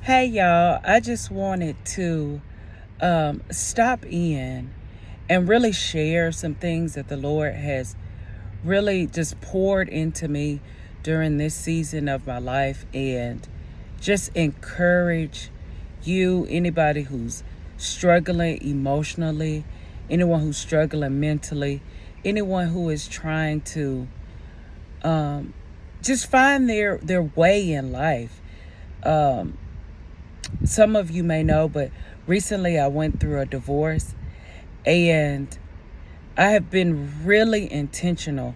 Hey y'all, I just wanted to stop in and really share some things that the Lord has really just poured into me during this season of my life, and just encourage you, anybody who's struggling emotionally, anyone who's struggling mentally, anyone who is trying to just find their way in life. Some of you may know, but recently I went through a divorce, and I have been really intentional,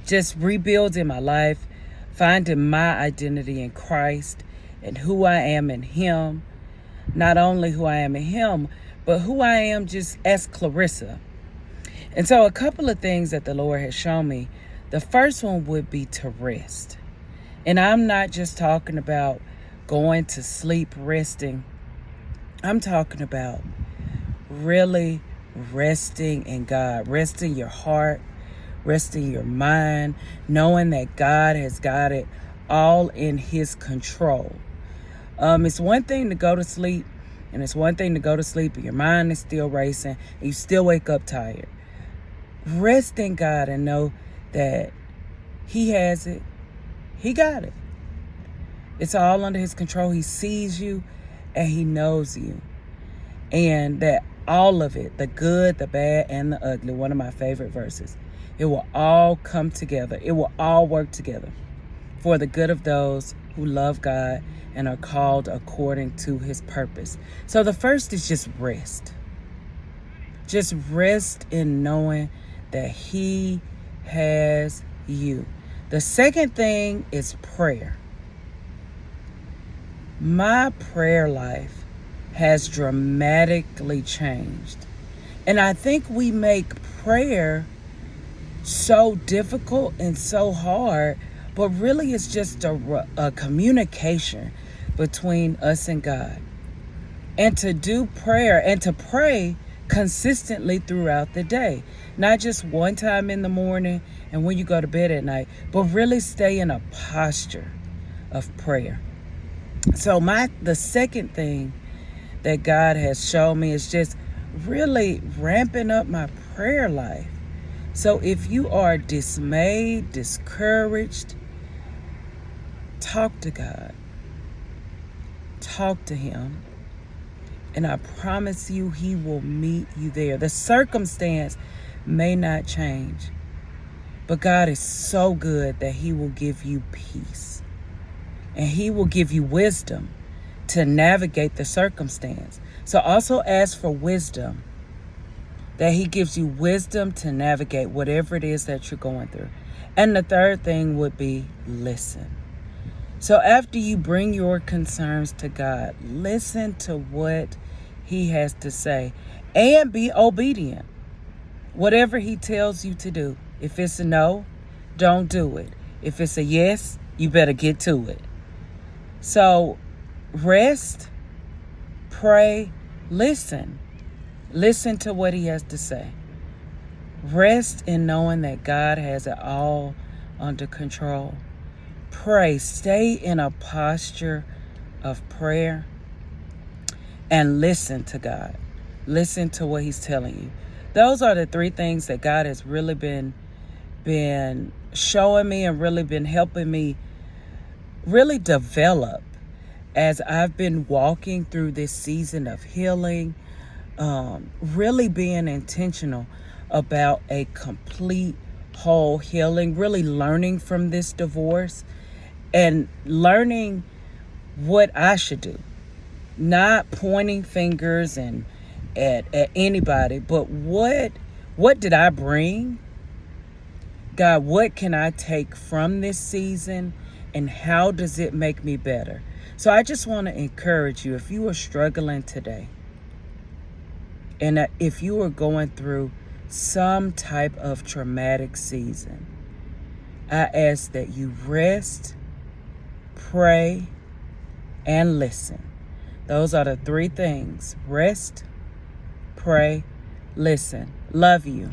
just rebuilding my life, finding my identity in Christ and who I am in Him. Not only who I am in Him, but who I am just as Clarissa. And so a couple of things that the Lord has shown me. The first one would be to rest. And I'm not just talking about going to sleep, resting. I'm talking about really resting in God, resting your heart, resting your mind, knowing that God has got it all in His control. It's one thing to go to sleep, and it's one thing to go to sleep and your mind is still racing and you still wake up tired. Rest in God and know that He has it. He got it. It's all under His control. He sees you and He knows you. And that all of it, the good, the bad, and the ugly, one of my favorite verses, it will all come together. It will all work together for the good of those who love God and are called according to His purpose. So the first is just rest. Just rest in knowing that He has you. The second thing is prayer. My prayer life has dramatically changed. And I think we make prayer so difficult and so hard, but really it's just a communication between us and God. And to do prayer and to pray consistently throughout the day, not just one time in the morning and when you go to bed at night, but really stay in a posture of prayer. So the second thing that God has shown me is just really ramping up my prayer life. So if you are dismayed, discouraged, talk to God. Talk to Him. And I promise you, He will meet you there. The circumstance may not change, but God is so good that He will give you peace. And He will give you wisdom to navigate the circumstance. So also ask for wisdom, that He gives you wisdom to navigate whatever it is that you're going through. And the third thing would be listen. So after you bring your concerns to God, listen to what He has to say and be obedient. Whatever He tells you to do. If it's a no, don't do it. If it's a yes, you better get to it. So rest, pray, listen. Listen to what He has to say. Rest in knowing that God has it all under control. Pray. Stay in a posture of prayer and listen to God. Listen to what He's telling you. Those are the three things that God has really been showing me and really been helping me really develop as I've been walking through this season of healing, really being intentional about a complete whole healing, really learning from this divorce and learning what I should do, not pointing fingers and at anybody, but what did I bring? God, what can I take from this season and how does it make me better? So I just want to encourage you, if you are struggling today and if you are going through some type of traumatic season, I ask that you rest, pray, and listen. Those are the three things. Rest, pray, listen. Love you.